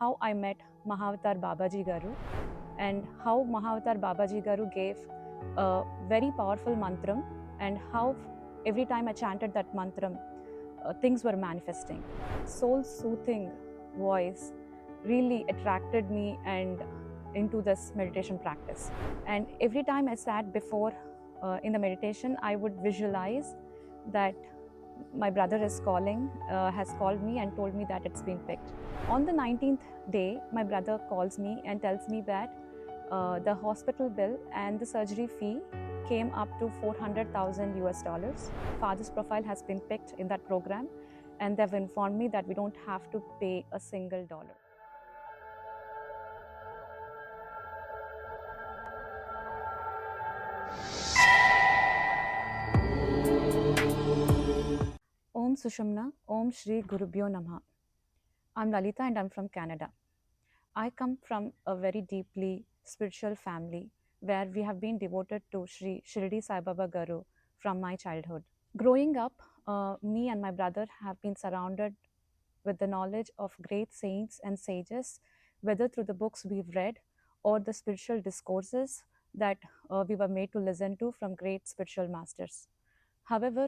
how I met Mahavatar Babaji Garu and how Mahavatar Babaji Garu gave a very powerful mantram, and how every time I chanted that mantram, things were manifesting. Soul soothing voice really attracted me and into this meditation practice. And every time I sat before in the meditation, I would visualize that my brother is calling, has called me and told me that it's been picked. On the 19th day, my brother calls me and tells me that the hospital bill and the surgery fee came up to 400,000 US dollars. Father's profile has been picked in that program, and they've informed me that we don't have to pay a single dollar. Om Sushumna, Om Shri Gurubhyo Namaha. I'm Lalitha and I'm from Canada. I come from a very deeply spiritual family where we have been devoted to Shri Shirdi Sai Baba Garu from my childhood. Growing up, me and my brother have been surrounded with the knowledge of great saints and sages, whether through the books we've read or the spiritual discourses that we were made to listen to from great spiritual masters. However,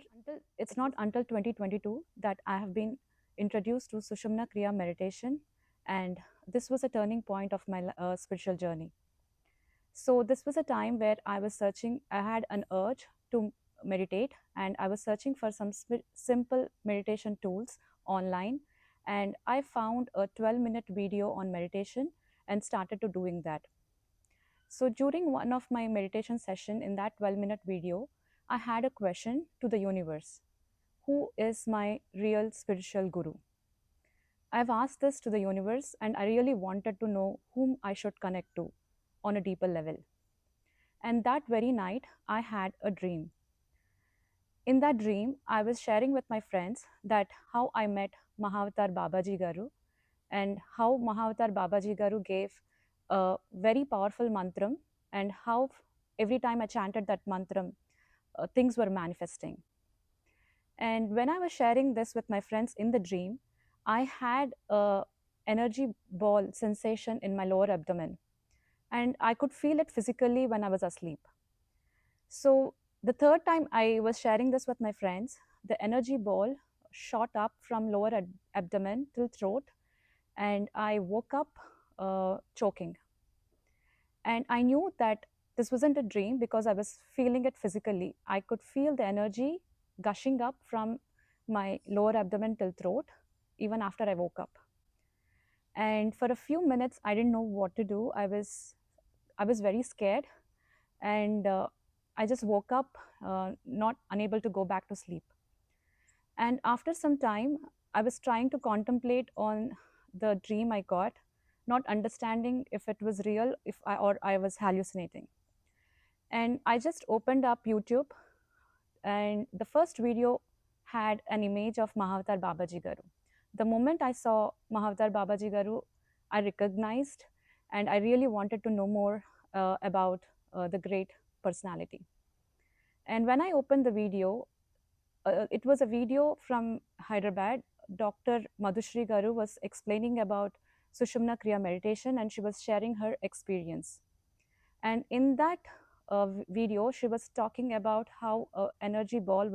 it's not until 2022 that I have been introduced to Sushumna Kriya meditation, and this was a turning point of my spiritual journey. So this was a time where I was searching, I had an urge to meditate, and I was searching for some simple meditation tools online, and I found a 12-minute video on meditation and started to doing that. So during one of my meditation session, in that 12-minute video, I had a question to the universe: who is my real spiritual guru? I've asked this to the universe, and I really wanted to know whom I should connect to on a deeper level. And that very night, I had a dream. In that dream, I was sharing with my friends that how I met Mahavatar Babaji Garu and how Mahavatar Babaji Garu gave a very powerful mantram, and how every time I chanted that mantram, things were manifesting. And when I was sharing this with my friends in the dream, I had a energy ball sensation in my lower abdomen, and I could feel it physically when I was asleep. So the third time I was sharing this with my friends, the energy ball shot up from lower abdomen till throat, and I woke up choking. And I knew that this wasn't a dream because I was feeling it physically. I could feel the energy gushing up from my lower abdomen till throat, even after I woke up. And for a few minutes, I didn't know what to do. I was very scared, and I just woke up, not unable to go back to sleep. And after some time, I was trying to contemplate on the dream I got, not understanding if it was real, or I was hallucinating. And I just opened up YouTube, and the first video had an image of Mahavatar Babaji Garu. The moment I saw Mahavatar Babaji Garu, I recognized, and I really wanted to know more about the great personality. And when I opened the video, it was a video from Hyderabad. Dr. Madhushri Garu was explaining about Sushumna Kriya meditation, and she was sharing her experience. And in that video, she was talking about how an energy ball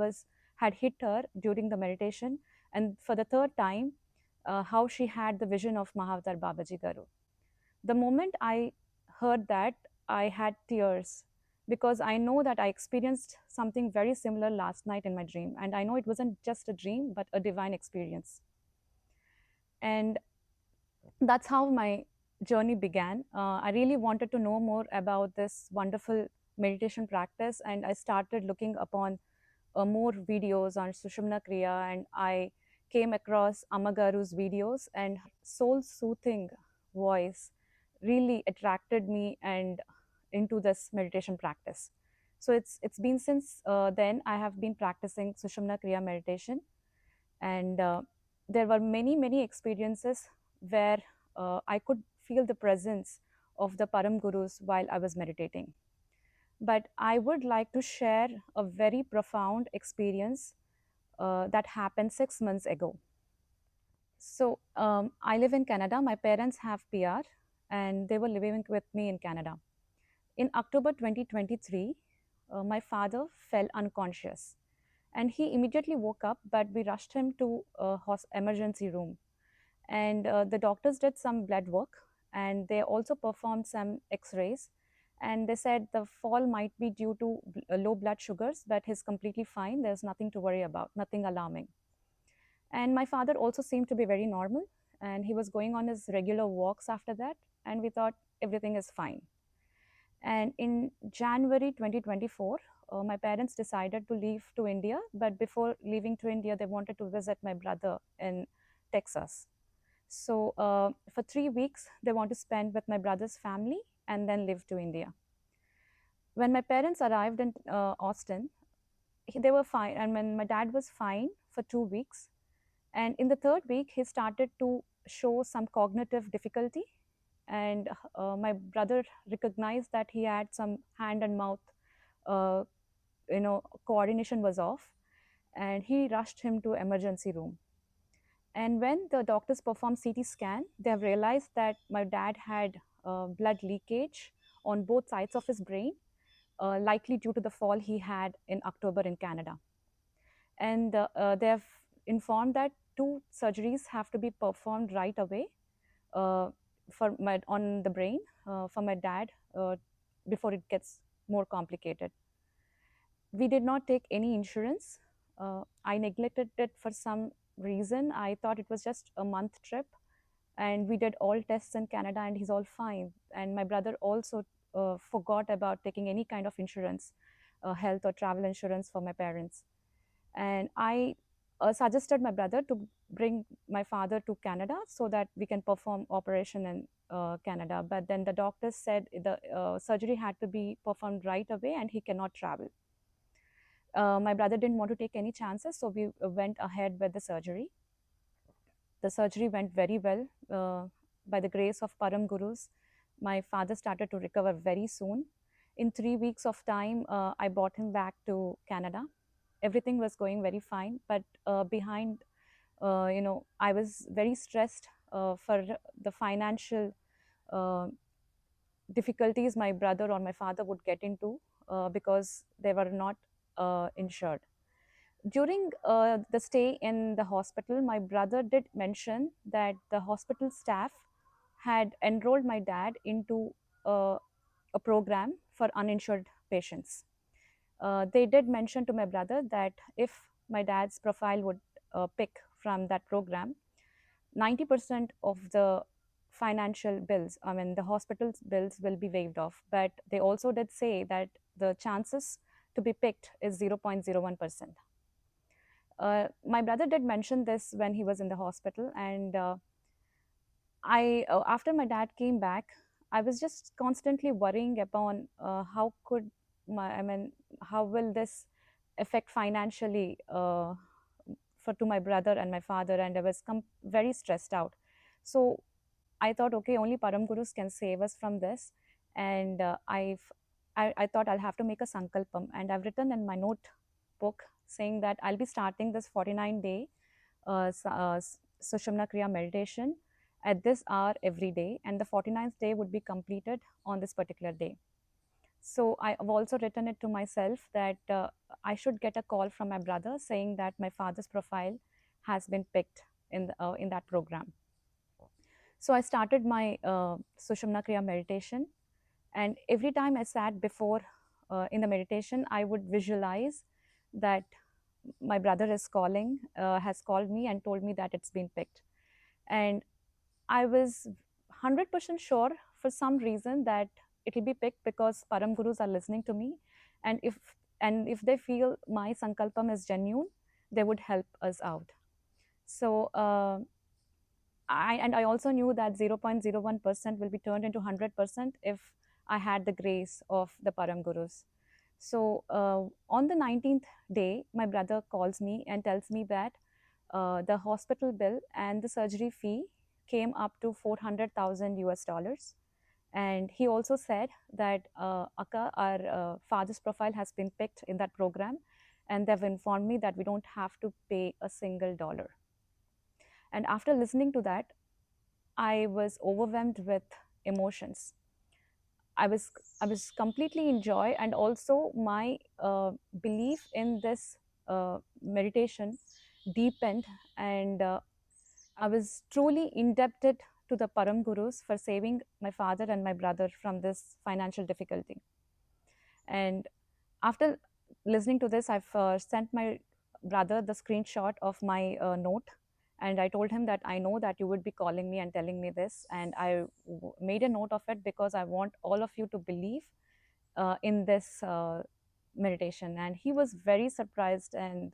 had hit her during the meditation, and for the third time, how she had the vision of Mahavatar Babaji Garu. The moment I heard that, I had tears, because I know that I experienced something very similar last night in my dream, and I know it wasn't just a dream, but a divine experience. And that's how my journey began. I really wanted to know more about this wonderful meditation practice, and I started looking upon more videos on Sushumna Kriya, and I came across Amagaru's videos, and soul soothing voice really attracted me and into this meditation practice. So it's been since then I have been practicing Sushumna Kriya meditation, and there were many experiences where I could feel the presence of the Param Gurus while I was meditating. But I would like to share a very profound experience that happened 6 months ago. So I live in Canada. My parents have PR, and they were living with me in Canada. In October 2023, my father fell unconscious, and he immediately woke up, but we rushed him to a emergency room. And the doctors did some blood work, and they also performed some x-rays, and they said the fall might be due to low blood sugars, but he's completely fine. There's nothing to worry about, nothing alarming. And my father also seemed to be very normal, and he was going on his regular walks after that, and we thought everything is fine. And in January 2024, my parents decided to leave to India, but before leaving to India, they wanted to visit my brother in Texas. So for 3 weeks, they want to spend with my brother's family and then live to India. When my parents arrived in Austin, they were fine. And when my dad was fine for 2 weeks, and in the third week, he started to show some cognitive difficulty. And my brother recognized that he had some hand and mouth, uh, coordination was off, and he rushed him to emergency room. And when the doctors performed CT scan, they have realized that my dad had blood leakage on both sides of his brain, likely due to the fall he had in October in Canada. And they have informed that two surgeries have to be performed right away uh, on the brain for my dad before it gets more complicated. We did not take any insurance. I neglected it for some reason. I thought it was just a month trip, and we did all tests in Canada, and he's all fine. And my brother also forgot about taking any kind of insurance, health or travel insurance for my parents. And I suggested my brother to bring my father to Canada so that we can perform operation in Canada. But then the doctors said the surgery had to be performed right away, and he cannot travel. My brother didn't want to take any chances, so we went ahead with the surgery. The surgery went very well. By the grace of Param Gurus, my father started to recover very soon. In 3 weeks of time, I brought him back to Canada. Everything was going very fine, but I was very stressed for the financial uh, difficulties my brother or my father would get into because they were not insured. During the stay in the hospital, my brother did mention that the hospital staff had enrolled my dad into uh, a program for uninsured patients. They did mention to my brother that if my dad's profile would pick from that program, 90% of the financial bills, I mean, the hospital's bills will be waived off. But they also did say that the chances to be picked is 0.01%. My brother did mention this when he was in the hospital, and after my dad came back, I was just constantly worrying upon how will this affect financially to my brother and my father, and I was very stressed out. So I thought, okay, only Param Gurus can save us from this, and I thought I'll have to make a sankalpam, and I've written in my notebook saying that I'll be starting this 49-day Sushumna Kriya meditation at this hour every day, and the 49th day would be completed on this particular day. So I've also written it to myself that I should get a call from my brother saying that my father's profile has been picked in that program. So I started my Sushumna Kriya meditation, and every time I sat before in the meditation, I would visualize that my brother has called me and told me that it's been picked. And I was 100% sure for some reason that it will be picked because Param Gurus are listening to me. And if they feel my Sankalpam is genuine, they would help us out. So I also knew that 0.01% will be turned into 100% if I had the grace of the Param Gurus. So on the 19th day, my brother calls me and tells me that the hospital bill and the surgery fee came up to 400,000 US dollars. And he also said that Akka, our father's profile has been picked in that program, and they've informed me that we don't have to pay a single dollar. And after listening to that, I was overwhelmed with emotions. I was completely in joy, and also my belief in this meditation deepened, and I was truly indebted to the Param Gurus for saving my father and my brother from this financial difficulty. And after listening to this, I've sent my brother the screenshot of my note, and I told him that I know that you would be calling me and telling me this, and made a note of it because I want all of you to believe in this meditation. And he was very surprised, and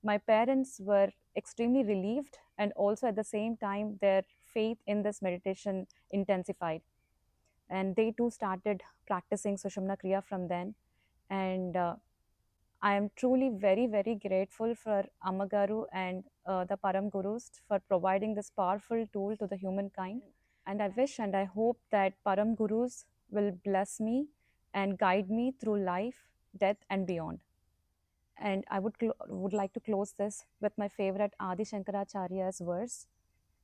my parents were extremely relieved, and also at the same time their faith in this meditation intensified, and they too started practicing Sushumna Kriya from then. And I am truly very, very grateful for Amagaru and the Param Gurus for providing this powerful tool to the humankind. And I wish and I hope that Param Gurus will bless me and guide me through life, death, and beyond. And I would like to close this with my favorite Adi Shankaracharya's verse: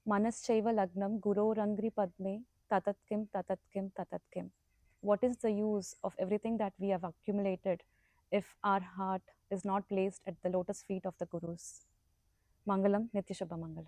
Manaschaiva Lagnam Guru Rangri Padme Tatatkim Tatatkim Tatatkim. What is the use of everything that we have accumulated if our heart is not placed at the lotus feet of the Gurus? Mangalam, Nityashabha Mangalam.